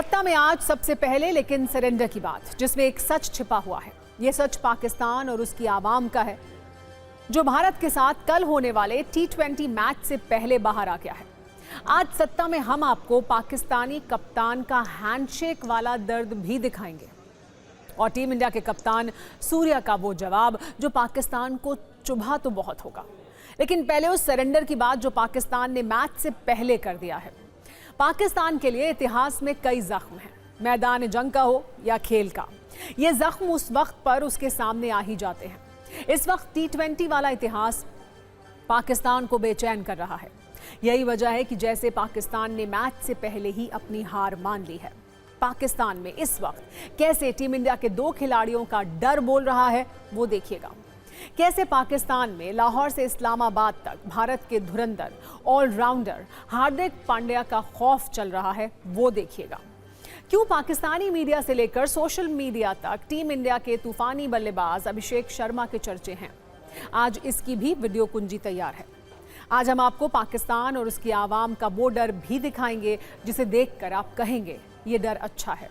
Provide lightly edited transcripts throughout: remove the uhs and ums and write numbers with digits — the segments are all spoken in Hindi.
सत्ता में आज सबसे पहले लेकिन सरेंडर की बात, जिसमें एक सच छिपा हुआ है। यह सच पाकिस्तान और उसकी आवाम का है, जो भारत के साथ कल होने वाले T20 मैच से पहले बाहर आ गया है। आज सत्ता में हम आपको पाकिस्तानी कप्तान का हैंडशेक वाला दर्द भी दिखाएंगे और टीम इंडिया के कप्तान सूर्या का वो जवाब जो पाकिस्तान को चुभा तो बहुत होगा, लेकिन पहले उस सरेंडर की बात जो पाकिस्तान ने मैच से पहले कर दिया है। पाकिस्तान के लिए इतिहास में कई जख्म हैं, मैदान जंग का हो या खेल का। ये जख्म उस वक्त पर उसके सामने आ ही जाते हैं। इस वक्त T20 वाला इतिहास पाकिस्तान को बेचैन कर रहा है। यही वजह है कि जैसे पाकिस्तान ने मैच से पहले ही अपनी हार मान ली है। पाकिस्तान में इस वक्त कैसे टीम इंडिया के 2 खिलाड़ियों का डर बोल रहा है वो देखिएगा। कैसे पाकिस्तान में लाहौर से इस्लामाबाद तक भारत के धुरंधर ऑलराउंडर हार्दिक पांड्या का खौफ चल रहा है वो देखिएगा। क्यों पाकिस्तानी मीडिया से लेकर सोशल मीडिया तक टीम इंडिया के तूफानी बल्लेबाज अभिषेक शर्मा के चर्चे हैं। आज इसकी भी वीडियो कुंजी तैयार है। आज हम आपको पाकिस्तान और उसकी आवाम का वो डर भी दिखाएंगे जिसे देखकर आप कहेंगे ये डर अच्छा है।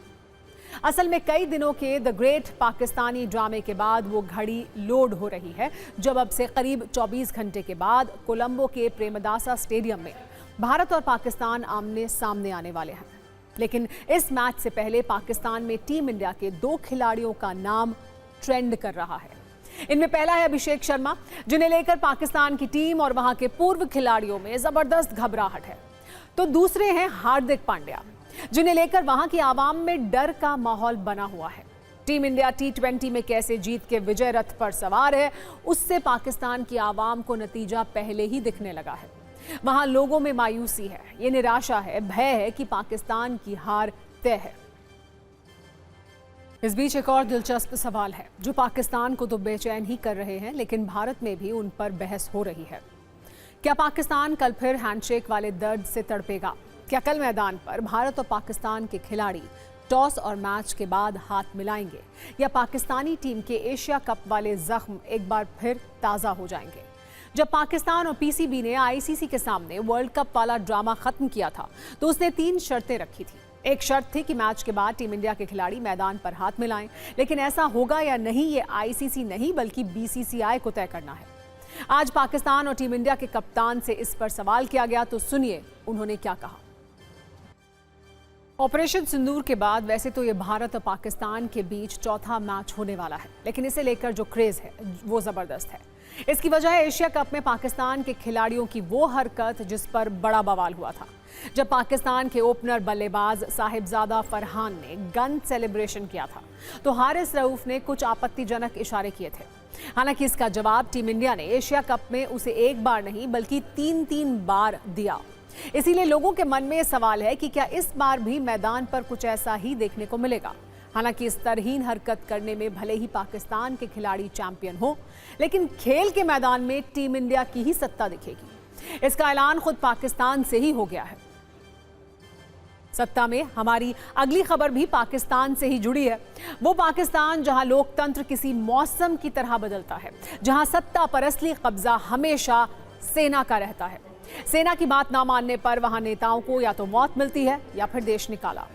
असल में कई दिनों के द ग्रेट पाकिस्तानी ड्रामे के बाद वो घड़ी लोड हो रही है, जब अब से करीब 24 घंटे के बाद कोलंबो के प्रेमदासा स्टेडियम में भारत और पाकिस्तान आमने सामने आने वाले हैं। लेकिन इस मैच से पहले पाकिस्तान में टीम इंडिया के 2 खिलाड़ियों का नाम ट्रेंड कर रहा है। इनमें पहला है अभिषेक शर्मा, जिन्हें लेकर पाकिस्तान की टीम और वहां के पूर्व खिलाड़ियों में जबरदस्त घबराहट है। तो दूसरे हैं हार्दिक पांड्या, जिन्हें लेकर वहां की आवाम में डर का माहौल बना हुआ है। टीम इंडिया T20 में कैसे जीत के विजय रथ पर सवार है, उससे पाकिस्तान की आवाम को नतीजा पहले ही दिखने लगा है। वहां लोगों में मायूसी है, ये निराशा है, भय है कि पाकिस्तान की हार तय है। इस बीच एक और दिलचस्प सवाल है जो पाकिस्तान को तो बेचैन ही कर रहे हैं, लेकिन भारत में भी उन पर बहस हो रही है। क्या पाकिस्तान कल फिर हैंडशेक वाले दर्द से तड़पेगा? क्या कल मैदान पर भारत और पाकिस्तान के खिलाड़ी टॉस और मैच के बाद हाथ मिलाएंगे, या पाकिस्तानी टीम के एशिया कप वाले जख्म एक बार फिर ताज़ा हो जाएंगे? जब पाकिस्तान और PCB ने ICC के सामने वर्ल्ड कप वाला ड्रामा खत्म किया था तो उसने 3 शर्तें रखी थी। एक शर्त थी कि मैच के बाद टीम इंडिया के खिलाड़ी मैदान पर हाथ मिलाएं, लेकिन ऐसा होगा या नहीं ये ICC नहीं बल्कि BCCI को तय करना है। आज पाकिस्तान और टीम इंडिया के कप्तान से इस पर सवाल किया गया, तो सुनिए उन्होंने क्या कहा। ऑपरेशन सिंदूर के बाद वैसे तो ये भारत और पाकिस्तान के बीच चौथा मैच होने वाला है, लेकिन इसे लेकर जो क्रेज है वो जबरदस्त है। इसकी वजह है एशिया कप में पाकिस्तान के खिलाड़ियों की वो हरकत जिस पर बड़ा बवाल हुआ था, जब पाकिस्तान के ओपनर बल्लेबाज साहिबजादा फरहान ने गन सेलिब्रेशन किया था तो हारिस रऊफ ने कुछ आपत्तिजनक इशारे किए थे। हालांकि इसका जवाब टीम इंडिया ने एशिया कप में उसे एक बार नहीं बल्कि 3 बार दिया। इसीलिए लोगों के मन में यह सवाल है कि क्या इस बार भी मैदान पर कुछ ऐसा ही देखने को मिलेगा। हालांकि इस तरहीन हरकत करने में भले ही पाकिस्तान के खिलाड़ी चैंपियन हो, लेकिन खेल के मैदान में टीम इंडिया की ही सत्ता दिखेगी। इसका ऐलान खुद पाकिस्तान से ही हो गया है। सत्ता में हमारी अगली खबर भी पाकिस्तान से ही जुड़ी है। वो पाकिस्तान जहां लोकतंत्र किसी मौसम की तरह बदलता है, जहां सत्ता पर असली कब्जा हमेशा सेना का रहता है। सेना की बात ना मानने पर वहां नेताओं को या तो मौत मिलती है या फिर देश निकाला।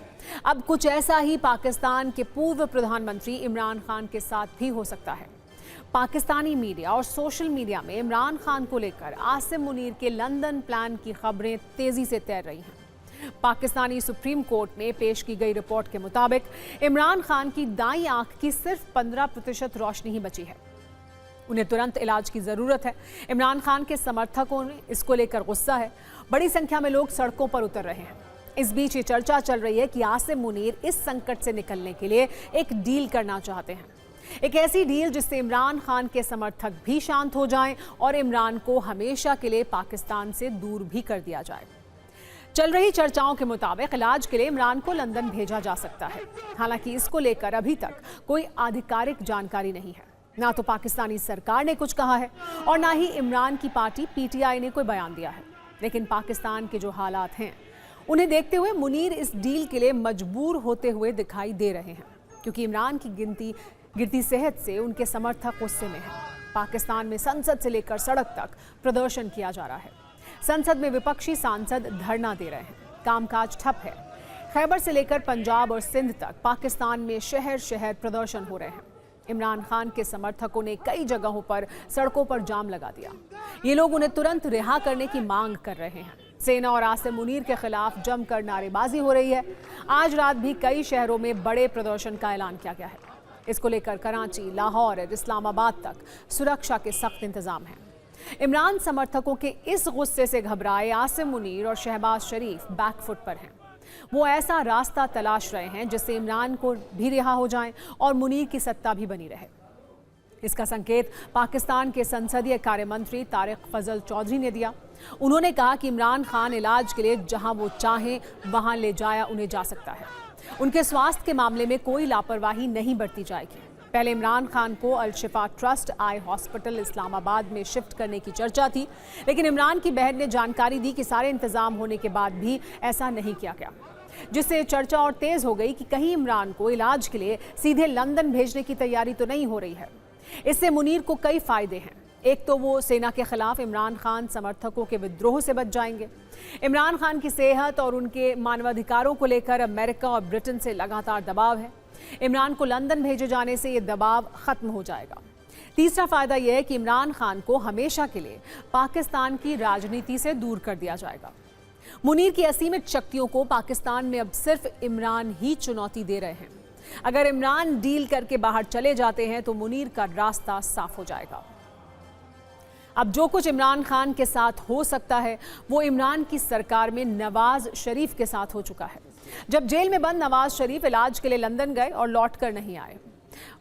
अब कुछ ऐसा ही पाकिस्तान के पूर्व प्रधानमंत्री इमरान खान के साथ भी हो सकता है। पाकिस्तानी मीडिया और सोशल मीडिया में इमरान खान को लेकर आसिम मुनीर के लंदन प्लान की खबरें तेजी से तैर रही हैं। पाकिस्तानी सुप्रीम कोर्ट में पेश की गई रिपोर्ट के मुताबिक इमरान खान की दाईं आंख की सिर्फ 15% रोशनी ही बची है। उन्हें तुरंत इलाज की जरूरत है। इमरान खान के समर्थकों ने इसको लेकर गुस्सा है। बड़ी संख्या में लोग सड़कों पर उतर रहे हैं। इस बीच ये चर्चा चल रही है कि आसिम मुनीर इस संकट से निकलने के लिए एक डील करना चाहते हैं, एक ऐसी डील जिससे इमरान खान के समर्थक भी शांत हो जाएं और इमरान को हमेशा के लिए पाकिस्तान से दूर भी कर दिया जाए। चल रही चर्चाओं के मुताबिक इलाज के लिए इमरान को लंदन भेजा जा सकता है। हालांकि इसको लेकर अभी तक कोई आधिकारिक जानकारी नहीं है। ना तो पाकिस्तानी सरकार ने कुछ कहा है और ना ही इमरान की पार्टी PTI ने कोई बयान दिया है। लेकिन पाकिस्तान के जो हालात हैं उन्हें देखते हुए मुनीर इस डील के लिए मजबूर होते हुए दिखाई दे रहे हैं, क्योंकि इमरान की गिरती सेहत से उनके समर्थक गुस्से में हैं। पाकिस्तान में संसद से लेकर सड़क तक प्रदर्शन किया जा रहा है। संसद में विपक्षी सांसद धरना दे रहे हैं, कामकाज ठप है। खैबर से लेकर पंजाब और सिंध तक पाकिस्तान में शहर शहर प्रदर्शन हो रहे हैं। इमरान खान के समर्थकों ने कई जगहों पर सड़कों पर जाम लगा दिया। ये लोग उन्हें तुरंत रिहा करने की मांग कर रहे हैं। सेना और आसिम मुनीर के खिलाफ जमकर नारेबाजी हो रही है। आज रात भी कई शहरों में बड़े प्रदर्शन का ऐलान किया गया है। इसको लेकर कराची, लाहौर और इस्लामाबाद तक सुरक्षा के सख्त इंतजाम हैं। इमरान समर्थकों के इस गुस्से से घबराए आसिम मुनीर और शहबाज शरीफ बैकफुट पर हैं। वो ऐसा रास्ता तलाश रहे हैं जिससे इमरान को भी रिहा हो जाएं और मुनीर की सत्ता भी बनी रहे। इसका संकेत पाकिस्तान के संसदीय कार्य मंत्री तारिक फजल चौधरी ने दिया। उन्होंने कहा कि इमरान खान इलाज के लिए जहां वो चाहें वहां ले जाया उन्हें जा सकता है। उनके स्वास्थ्य के मामले में कोई लापरवाही नहीं बरती जाएगी। पहले इमरान खान को अल शिफा ट्रस्ट आई हॉस्पिटल इस्लामाबाद में शिफ्ट करने की चर्चा थी, लेकिन इमरान की बहन ने जानकारी दी कि सारे इंतजाम होने के बाद भी ऐसा नहीं किया गया, जिससे चर्चा और तेज हो गई कि कहीं इमरान को इलाज के लिए सीधे लंदन भेजने की तैयारी तो नहीं हो रही है। इससे मुनीर को कई फायदे हैं। एक तो वो सेना के खिलाफ इमरान खान समर्थकों के विद्रोह से बच जाएंगे। इमरान खान की सेहत और उनके मानवाधिकारों को लेकर अमेरिका और ब्रिटेन से लगातार दबाव है। इमरान को लंदन भेजे जाने से ये दबाव खत्म हो जाएगा। तीसरा फायदा यह है कि इमरान खान को हमेशा के लिए पाकिस्तान की राजनीति से दूर कर दिया जाएगा। मुनीर की असीमित शक्तियों को पाकिस्तान में अब सिर्फ इमरान ही चुनौती दे रहे हैं। अगर इमरान डील करके बाहर चले जाते हैं तो मुनीर का रास्ता साफ हो जाएगा। अब जो कुछ इमरान खान के साथ हो सकता है वो इमरान की सरकार में नवाज शरीफ के साथ हो चुका है। जब जेल में बंद नवाज शरीफ इलाज के लिए लंदन गए और लौटकर नहीं आए।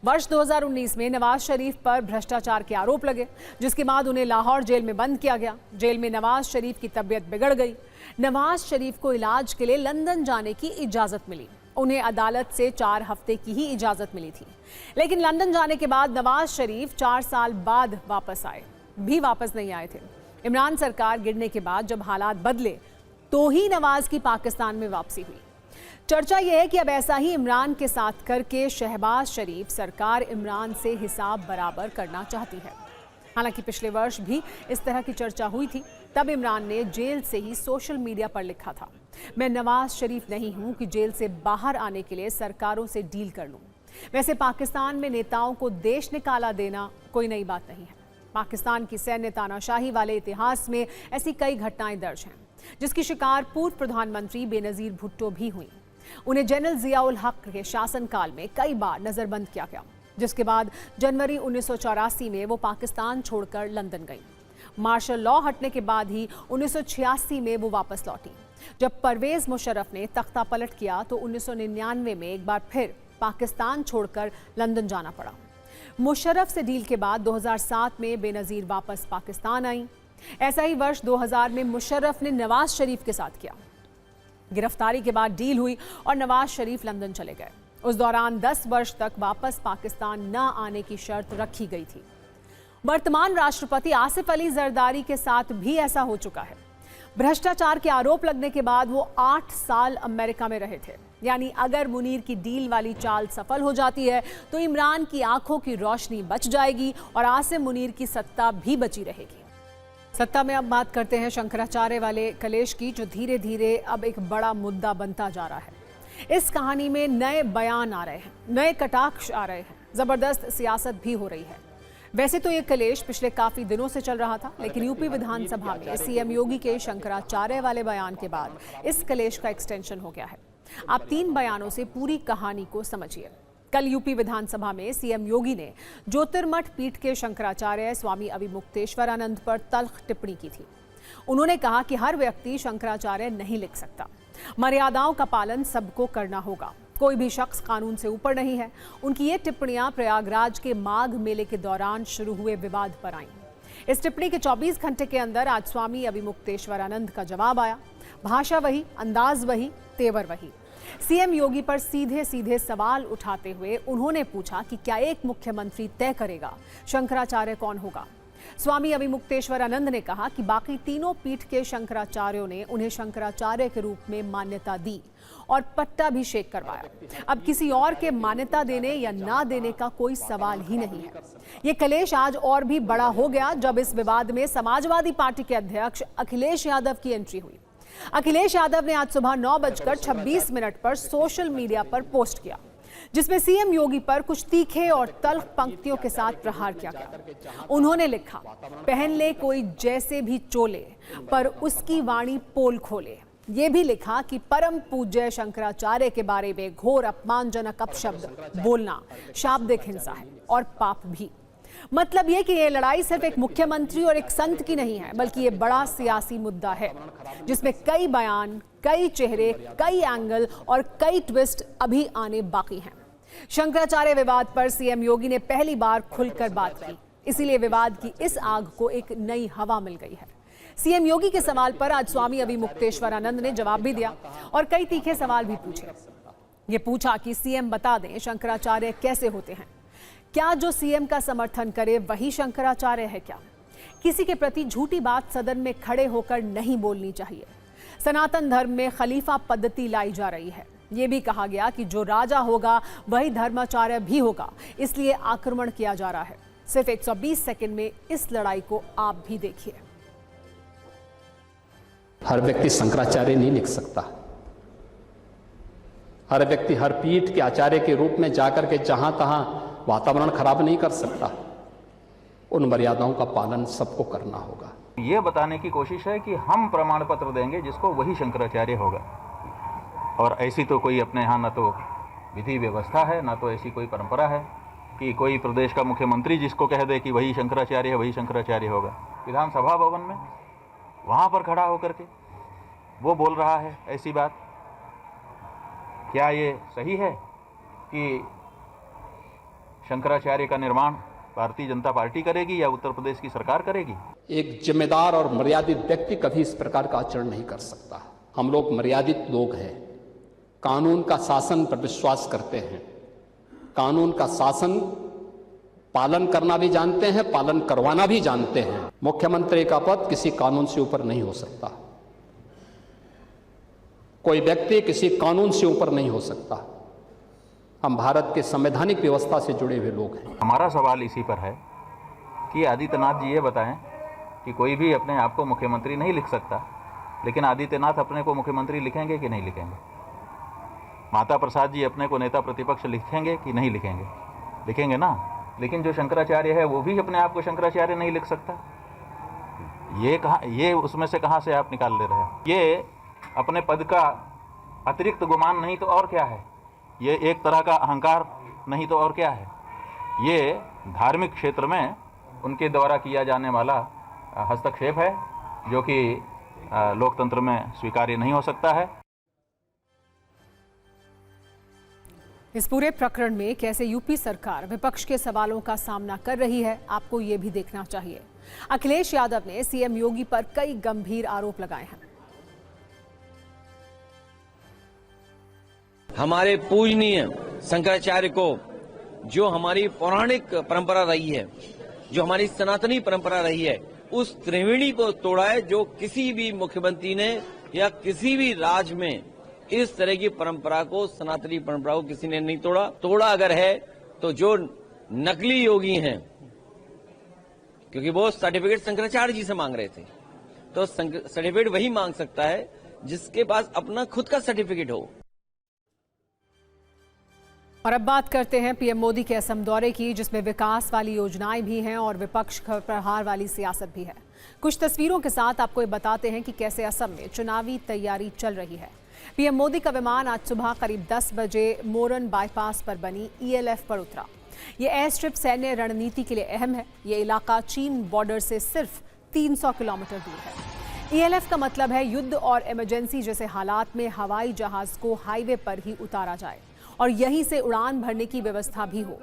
वर्ष 2019 में नवाज शरीफ पर भ्रष्टाचार के आरोप लगे, जिसके बाद उन्हें लाहौर जेल में बंद किया गया। जेल में नवाज शरीफ की तबीयत बिगड़ गई। नवाज शरीफ को इलाज के लिए लंदन जाने की इजाजत मिली। उन्हें अदालत से 4 हफ्ते की ही इजाजत मिली थी, लेकिन लंदन जाने के बाद नवाज शरीफ 4 साल बाद वापस नहीं आए थे। इमरान सरकार गिरने के बाद जब हालात बदले तो ही नवाज की पाकिस्तान में वापसी हुई। चर्चा यह है कि अब ऐसा ही इमरान के साथ करके शहबाज शरीफ सरकार इमरान से हिसाब बराबर करना चाहती है। हालांकि पिछले वर्ष भी इस तरह की चर्चा हुई थी। तब इमरान ने जेल से ही सोशल मीडिया पर लिखा था, मैं नवाज शरीफ नहीं हूं कि जेल से बाहर आने के लिए सरकारों से डील कर लूं। वैसे पाकिस्तान में नेताओं को देश निकाला देना कोई नई बात नहीं है। पाकिस्तान की सैन्य तानाशाही वाले इतिहास में ऐसी कई घटनाएं दर्ज हैं, जिसकी शिकार पूर्व प्रधानमंत्री बेनजीर भुट्टो भी हुई। उन्हें जनरल जियाउल हक के शासनकाल में कई बार नजरबंद किया गया, जिसके बाद जनवरी 1984 में वो पाकिस्तान छोड़कर लंदन गई। मार्शल लॉ हटने के बाद ही 1986 में वो वापस लौटी। जब परवेज मुशर्रफ ने तख्ता पलट किया तो 1999 में एक बार फिर पाकिस्तान छोड़कर लंदन जाना पड़ा। मुशर्रफ से डील के बाद 2007 में बेनजीर वापस पाकिस्तान आई। ऐसा ही वर्ष 2000 में मुशर्रफ ने नवाज शरीफ के साथ किया। गिरफ्तारी के बाद डील हुई और नवाज शरीफ लंदन चले गए। उस दौरान 10 वर्ष तक वापस पाकिस्तान न आने की शर्त रखी गई थी। वर्तमान राष्ट्रपति आसिफ अली जरदारी के साथ भी ऐसा हो चुका है। भ्रष्टाचार के आरोप लगने के बाद वो 8 साल अमेरिका में रहे थे। यानी अगर मुनीर की डील वाली चाल सफल हो जाती है तो इमरान की आंखों की रोशनी बच जाएगी और आसिम मुनीर की सत्ता भी बची रहेगी। सत्ता में अब बात करते हैं शंकराचार्य वाले कलेश की, जो धीरे धीरे अब एक बड़ा मुद्दा बनता जा रहा है। इस कहानी में नए बयान आ रहे हैं, नए कटाक्ष आ रहे हैं, जबरदस्त सियासत भी हो रही है। वैसे तो ये कलेश पिछले काफी दिनों से चल रहा था, लेकिन यूपी विधानसभा में सीएम योगी के शंकराचार्य वाले बयान के बाद इस कलेश का एक्सटेंशन हो गया है। आप 3 बयानों से पूरी कहानी को समझिए। कल यूपी विधानसभा में सीएम योगी ने ज्योतिर्मठ पीठ के शंकराचार्य स्वामी अविमुक्तेश्वरानंद पर तल्ख टिप्पणी की थी। उन्होंने कहा कि हर व्यक्ति शंकराचार्य नहीं लिख सकता, मर्यादाओं का पालन सबको करना होगा, कोई भी शख्स कानून से ऊपर नहीं है। उनकी ये टिप्पणियां प्रयागराज के माघ मेले के दौरान शुरू हुए विवाद पर आईं। इस टिप्पणी के 24 घंटे के अंदर आज स्वामी अविमुक्तेश्वरानंद का जवाब आया। भाषा वही, अंदाज वही, तेवर वही। सीएम योगी पर सीधे सीधे सवाल उठाते हुए उन्होंने पूछा कि क्या एक मुख्यमंत्री तय करेगा शंकराचार्य कौन होगा। स्वामी अविमुक्तेश्वरानंद ने कहा कि बाकी तीनों पीठ के शंकराचार्यों ने उन्हें शंकराचार्य के रूप में मान्यता दी और पट्टाभिषेक करवाया। अब किसी और के मान्यता देने या ना देने का कोई सवाल ही नहीं है। ये कलेश आज और भी बड़ा हो गया जब इस विवाद में समाजवादी पार्टी के अध्यक्ष अखिलेश यादव की एंट्री हुई। अखिलेश यादव ने आज सुबह 9:26 पर सोशल मीडिया पर पोस्ट किया, जिसमें सीएम योगी पर कुछ तीखे और तल्ख पंक्तियों के साथ प्रहार किया गया। उन्होंने लिखा, पहन ले कोई जैसे भी चोले, पर उसकी वाणी पोल खोले। ये भी लिखा कि परम पूज्य शंकराचार्य के बारे में घोर अपमानजनक अपशब्द बोलना शाब्दिक हिंसा है और पाप भी। मतलब ये कि ये लड़ाई सिर्फ एक मुख्यमंत्री और एक संत की नहीं है, बल्कि ये बड़ा सियासी मुद्दा है जिसमें कई बयान, कई चेहरे, कई एंगल और कई ट्विस्ट अभी आने बाकी हैं। शंकराचार्य विवाद पर सीएम योगी ने पहली बार खुलकर बात की, इसीलिए विवाद की इस आग को एक नई हवा मिल गई है। सीएम योगी के सवाल पर आज स्वामी अभिमुक्तेश्वरानंद ने जवाब भी दिया और कई तीखे सवाल भी पूछे। ये पूछा कि सीएम बता दें शंकराचार्य कैसे होते हैं, क्या जो सीएम का समर्थन करे वही शंकराचार्य है क्या? किसी के प्रति झूठी बात सदन में खड़े होकर नहीं बोलनी चाहिए। सनातन धर्म में खलीफा पद्धति लाई जा रही है। ये भी कहा गया कि जो राजा होगा वही धर्माचार्य भी होगा, इसलिए आक्रमण किया जा रहा है। सिर्फ 120 सेकंड में इस लड़ाई को आप भी देखिए। हर व्यक्ति शंकराचार्य नहीं लिख सकता। हर व्यक्ति हर पीठ के आचार्य के रूप में जाकर के जहां तहां वातावरण खराब नहीं कर सकता। उन मर्यादाओं का पालन सबको करना होगा। ये बताने की कोशिश है कि हम प्रमाण पत्र देंगे जिसको वही शंकराचार्य होगा, और ऐसी तो कोई अपने यहाँ न तो विधि व्यवस्था है, न तो ऐसी कोई परंपरा है कि कोई प्रदेश का मुख्यमंत्री जिसको कह दे कि वही शंकराचार्य है, वही शंकराचार्य होगा। विधानसभा भवन में वहाँ पर खड़ा होकर के वो बोल रहा है ऐसी बात। क्या ये सही है कि शंकराचार्य का निर्माण भारतीय जनता पार्टी करेगी या उत्तर प्रदेश की सरकार करेगी? एक जिम्मेदार और मर्यादित व्यक्ति कभी इस प्रकार का आचरण नहीं कर सकता। हम लोग मर्यादित लोग हैं, कानून का शासन पर विश्वास करते हैं, कानून का शासन पालन करना भी जानते हैं, पालन करवाना भी जानते हैं। मुख्यमंत्री का पद किसी कानून से ऊपर नहीं हो सकता। कोई व्यक्ति किसी कानून से ऊपर नहीं हो सकता। हम भारत के संवैधानिक व्यवस्था से जुड़े हुए लोग हैं। हमारा सवाल इसी पर है कि आदित्यनाथ जी ये बताएं कि कोई भी अपने आप को मुख्यमंत्री नहीं लिख सकता, लेकिन आदित्यनाथ अपने को मुख्यमंत्री लिखेंगे कि नहीं लिखेंगे? माता प्रसाद जी अपने को नेता प्रतिपक्ष लिखेंगे कि नहीं लिखेंगे? लिखेंगे ना। लेकिन जो शंकराचार्य है वो भी अपने आप को शंकराचार्य नहीं लिख सकता। ये उसमें से कहाँ से आप निकाल ले रहे हैं? ये अपने पद का अतिरिक्त गुमान नहीं तो और क्या है? ये एक तरह का अहंकार नहीं तो और क्या है? ये धार्मिक क्षेत्र में उनके द्वारा किया जाने वाला हस्तक्षेप है, जो कि लोकतंत्र में स्वीकार्य नहीं हो सकता है। इस पूरे प्रकरण में कैसे यूपी सरकार विपक्ष के सवालों का सामना कर रही है, आपको ये भी देखना चाहिए। अखिलेश यादव ने सीएम योगी पर कई गंभीर आरोप लगाए हैं। हमारे पूजनीय शंकराचार्य को, जो हमारी पौराणिक परंपरा रही है, जो हमारी सनातनी परंपरा रही है, उस त्रिवेणी को तोड़ा है, जो किसी भी मुख्यमंत्री ने या किसी भी राज्य में इस तरह की परंपरा को, सनातनी परंपरा को किसी ने नहीं तोड़ा। तोड़ा अगर है तो जो नकली योगी हैं, क्योंकि वो सर्टिफिकेट शंकराचार्य जी से मांग रहे थे, तो सर्टिफिकेट वही मांग सकता है जिसके पास अपना खुद का सर्टिफिकेट हो। और अब बात करते हैं पीएम मोदी के असम दौरे की, जिसमें विकास वाली योजनाएं भी हैं और विपक्ष पर प्रहार वाली सियासत भी है। कुछ तस्वीरों के साथ आपको ये बताते हैं कि कैसे असम में चुनावी तैयारी चल रही है। पीएम मोदी का विमान आज सुबह करीब 10 बजे मोरन बाईपास पर बनी ईएलएफ पर उतरा। ये एयर स्ट्रिप सैन्य रणनीति के लिए अहम है। ये इलाका चीन बॉर्डर से सिर्फ 300 किलोमीटर दूर है। ईएलएफ का मतलब है युद्ध और इमरजेंसी जैसे हालात में हवाई जहाज को हाईवे पर ही उतारा जाए और यहीं से उड़ान भरने की व्यवस्था भी हो।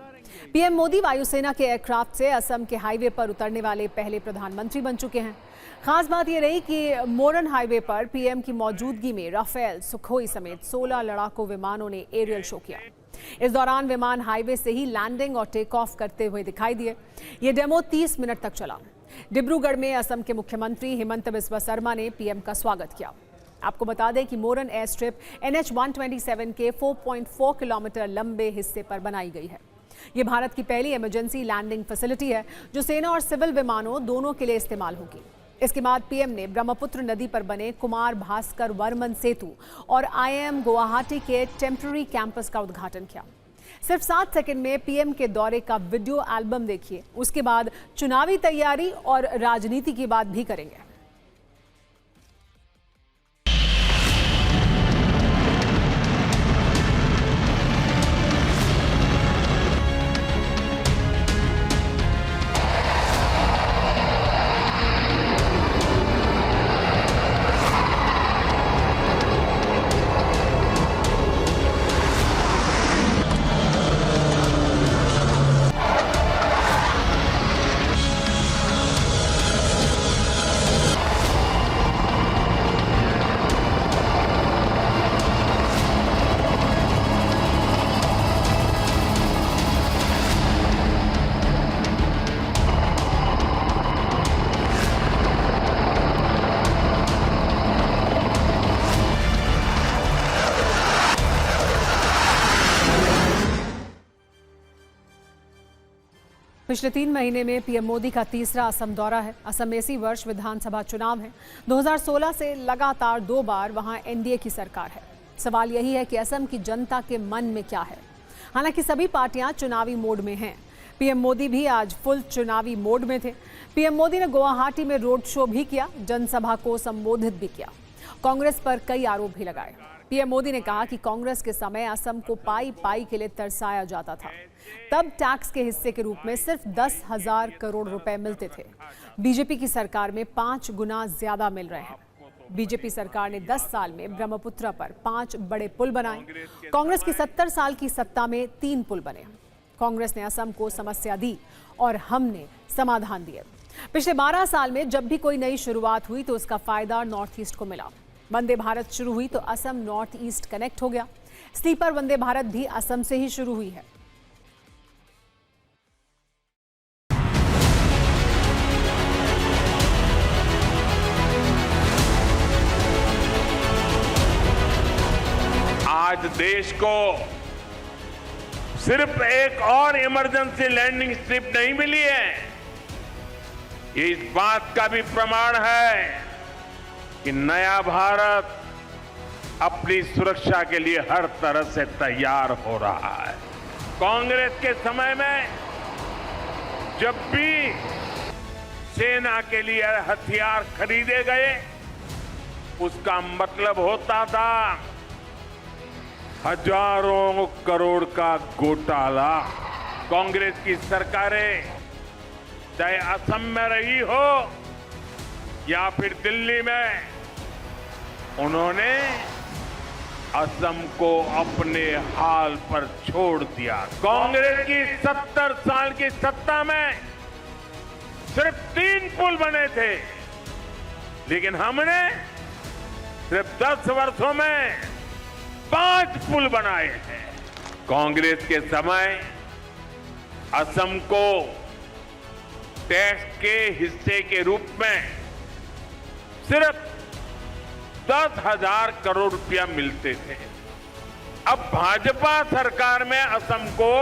पीएम मोदी वायुसेना के एयरक्राफ्ट से असम के हाईवे पर उतरने वाले पहले प्रधानमंत्री बन चुके हैं। खास बात यह रही कि मोरन हाईवे पर पीएम की मौजूदगी में राफेल, सुखोई समेत 16 लड़ाकू विमानों ने एरियल शो किया। इस दौरान विमान हाईवे से ही लैंडिंग और टेक ऑफ करते हुए दिखाई दिए। ये डेमो 30 मिनट तक चला। डिब्रूगढ़ में असम के मुख्यमंत्री हिमंत बिस्वा शर्मा ने पीएम का स्वागत किया। आपको बता दें कि मोरन एयर स्ट्रिप NH 127 के 4.4 किलोमीटर लंबे हिस्से पर बनाई गई है। ये भारत की पहली इमरजेंसी लैंडिंग फैसिलिटी है जो सेना और सिविल विमानों दोनों के लिए इस्तेमाल होगी। इसके बाद पीएम ने ब्रह्मपुत्र नदी पर बने कुमार भास्कर वर्मन सेतु और IIM गुवाहाटी के टेम्पररी कैंपस का उद्घाटन किया। सिर्फ 7 सेकंड में पीएम के दौरे का वीडियो एल्बम देखिए। उसके बाद चुनावी तैयारी और राजनीति की बात भी करेंगे। पिछले 3 महीने में पीएम मोदी का तीसरा असम दौरा है। असम में इसी वर्ष विधानसभा चुनाव है। 2016 से लगातार 2 बार वहां एनडीए की सरकार है। सवाल यही है कि असम की जनता के मन में क्या है। हालांकि सभी पार्टियां चुनावी मोड में हैं। पीएम मोदी भी आज फुल चुनावी मोड में थे। पीएम मोदी ने गुवाहाटी में रोड शो भी किया, जनसभा को संबोधित भी किया। कांग्रेस पर कई आरोप भी लगाए। पीएम मोदी ने कहा कि कांग्रेस के समय असम को पाई पाई के लिए तरसाया जाता था। तब टैक्स के हिस्से के रूप में सिर्फ 10,000 करोड़ रुपए मिलते थे। बीजेपी की सरकार में 5 गुना ज्यादा मिल रहे हैं। बीजेपी सरकार ने 10 साल में ब्रह्मपुत्र पर 5 बड़े पुल बनाए। कांग्रेस की 70 साल की सत्ता में 3 पुल बने। कांग्रेस ने असम को समस्या दी और हमने समाधान दिए। पिछले 12 साल में जब भी कोई नई शुरुआत हुई तो उसका फायदा नॉर्थ ईस्ट को मिला। वंदे भारत शुरू हुई तो असम नॉर्थ ईस्ट कनेक्ट हो गया। स्लीपर वंदे भारत भी असम से ही शुरू हुई है। आज देश को सिर्फ एक और इमरजेंसी लैंडिंग स्ट्रिप नहीं मिली है, ये इस बात का भी प्रमाण है कि नया भारत अपनी सुरक्षा के लिए हर तरह से तैयार हो रहा है। कांग्रेस के समय में जब भी सेना के लिए हथियार खरीदे गए, उसका मतलब होता था हजारों करोड़ का घोटाला। कांग्रेस की सरकारें चाहे असम में रही हो या फिर दिल्ली में, उन्होंने असम को अपने हाल पर छोड़ दिया। कांग्रेस की 70 साल की सत्ता में सिर्फ 3 पुल बने थे, लेकिन हमने सिर्फ 10 वर्षों में 5 पुल बनाए हैं। कांग्रेस के समय असम को टैक्स के हिस्से के रूप में सिर्फ 10,000 करोड़ रुपया मिलते थे। अब भाजपा सरकार में असम को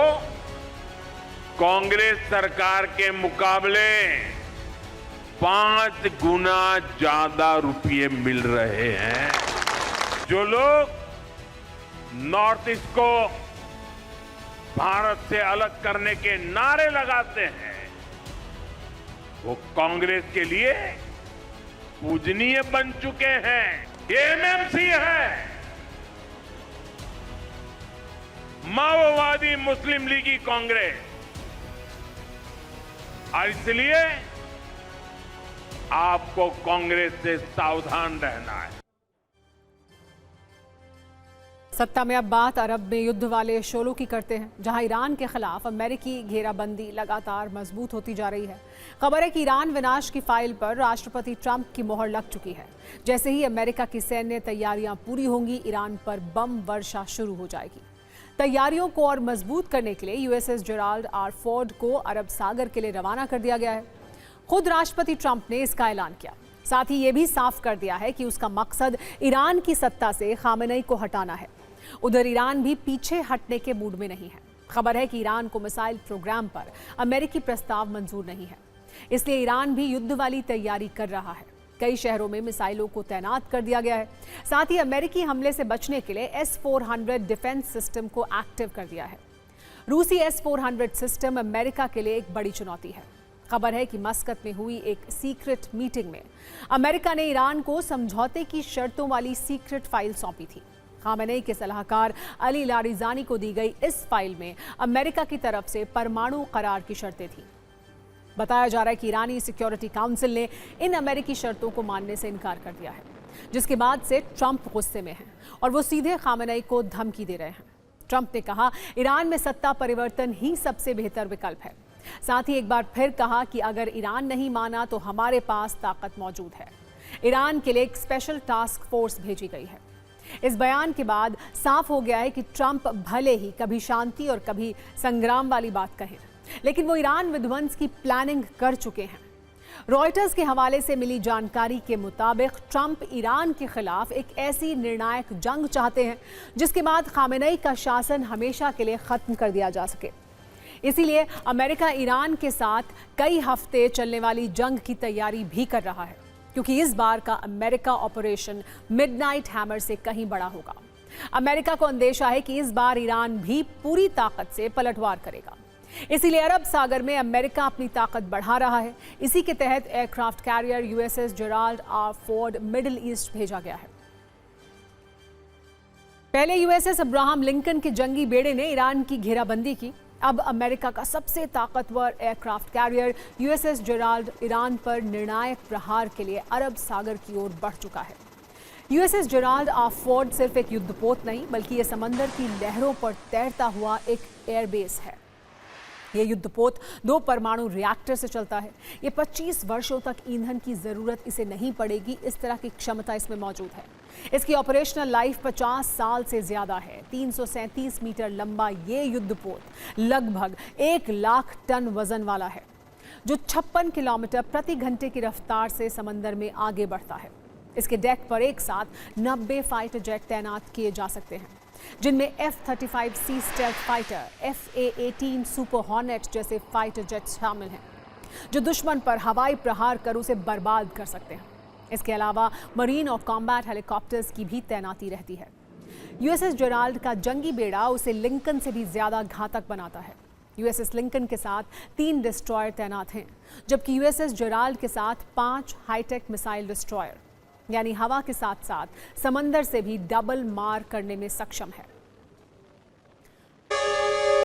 कांग्रेस सरकार के मुकाबले 5 गुना ज्यादा रुपये मिल रहे हैं। जो लोग नॉर्थ ईस्ट को भारत से अलग करने के नारे लगाते हैं, वो कांग्रेस के लिए पूजनीय बन चुके हैं। ये एमएमसी है, माओवादी मुस्लिम लीगी कांग्रेस, और इसलिए आपको कांग्रेस से सावधान रहना है। सत्ता में अब बात अरब में युद्ध वाले शोलों की करते हैं, जहां ईरान के खिलाफ अमेरिकी घेराबंदी लगातार मजबूत होती जा रही है। खबर है कि ईरान विनाश की फाइल पर राष्ट्रपति ट्रंप की मोहर लग चुकी है। जैसे ही अमेरिका की सैन्य तैयारियां पूरी होंगी, ईरान पर बम वर्षा शुरू हो जाएगी। तैयारियों को और मजबूत करने के लिए यूएसएस जेराल्ड आर फोर्ड को अरब सागर के लिए रवाना कर दिया गया है। खुद राष्ट्रपति ट्रंप ने इसका ऐलान किया। साथ ही ये भी साफ कर दिया है कि उसका मकसद ईरान की सत्ता से खामेनेई को हटाना है। उधर ईरान भी पीछे हटने के मूड में नहीं है। खबर है कि ईरान को मिसाइल प्रोग्राम पर अमेरिकी प्रस्ताव मंजूर नहीं है। इसलिए ईरान भी युद्ध वाली तैयारी कर रहा है। कई शहरों में मिसाइलों को तैनात कर दिया गया है। साथ ही अमेरिकी हमले से बचने के लिए S-400 डिफेंस सिस्टम को एक्टिव कर दिया है। रूसी S-400 सिस्टम अमेरिका के लिए एक बड़ी चुनौती है। खबर है कि मस्कत में हुई एक सीक्रेट मीटिंग में अमेरिका ने ईरान को समझौते की शर्तों वाली सीक्रेट फाइल सौंपी थी। खामेनेई के सलाहकार अली लारिजानी को दी गई इस फाइल में अमेरिका की तरफ से परमाणु करार की शर्तें थीं। बताया जा रहा है कि ईरानी सिक्योरिटी काउंसिल ने इन अमेरिकी शर्तों को मानने से इनकार कर दिया है, जिसके बाद से ट्रंप गुस्से में हैं और वो सीधे खामेनेई को धमकी दे रहे हैं। ट्रंप ने कहा ईरान में सत्ता परिवर्तन ही सबसे बेहतर विकल्प है। साथ ही एक बार फिर कहा कि अगर ईरान नहीं माना तो हमारे पास ताकत मौजूद है। ईरान के लिए एक स्पेशल टास्क फोर्स भेजी गई है। इस बयान के बाद साफ हो गया है कि ट्रंप भले ही कभी शांति और कभी संग्राम वाली बात कहें, लेकिन वो ईरान विध्वंस की प्लानिंग कर चुके हैं। रॉयटर्स के हवाले से मिली जानकारी के मुताबिक ट्रंप ईरान के खिलाफ एक ऐसी निर्णायक जंग चाहते हैं जिसके बाद खामेनेई का शासन हमेशा के लिए खत्म कर दिया जा सके। इसीलिए अमेरिका ईरान के साथ कई हफ्ते चलने वाली जंग की तैयारी भी कर रहा है, क्योंकि इस बार का अमेरिका ऑपरेशन मिडनाइट हैमर से कहीं बड़ा होगा। अमेरिका को अंदेशा है कि इस बार ईरान भी पूरी ताकत से पलटवार करेगा। इसीलिए अरब सागर में अमेरिका अपनी ताकत बढ़ा रहा है। इसी के तहत aircraft carrier USS Gerald R Ford middle east भेजा गया है। पहले USS अब्राहम लिंकन के जंगी बेड़े ने ईरान की घेराबंदी की। अब अमेरिका का सबसे ताकतवर aircraft carrier USS Gerald Iran पर निर्णायक प्रहार के लिए अरब सागर की ओर बढ़ चुका है। USS जेराल्ड आर फोर्ड सिर्फ एक युद्धपोत नहीं, बल्कि ये समंदर की लहरों पर तैरता हुआ एक एयरबेस है। ये युद्धपोत 2 परमाणु रिएक्टर से चलता है। ये 25 वर्षों तक ईंधन की जरूरत इसे नहीं पड़ेगी, इस तरह की क्षमता इसमें मौजूद है। इसकी ऑपरेशनल लाइफ 50 साल से ज्यादा है। 337 मीटर लंबा ये युद्धपोत लगभग 1 लाख टन वजन वाला है, जो 56 किलोमीटर प्रति घंटे की रफ्तार से समंदर में आगे बढ़ता है। इसके डेक पर एक साथ 90 फाइटर जेट तैनात किए जा सकते हैं, जिनमें F-35C stealth fighter, FA-18 super hornet जैसे फाइटर जेट्स शामिल हैं, जो दुश्मन पर हवाई प्रहार कर उसे बर्बाद कर सकते हैं। इसके अलावा मरीन और कॉम्बैट हेलीकॉप्टर्स की भी तैनाती रहती है। USS जेराल्ड का जंगी बेड़ा उसे लिंकन से भी ज्यादा घातक बनाता है। USS लिंकन के साथ 3 डिस्ट्रॉयर तैनात हैं, जबकि USS जेराल्ड के साथ 5 हाईटेक मिसाइल डिस्ट्रॉयर, यानी हवा के साथ साथ समंदर से भी डबल मार करने में सक्षम है।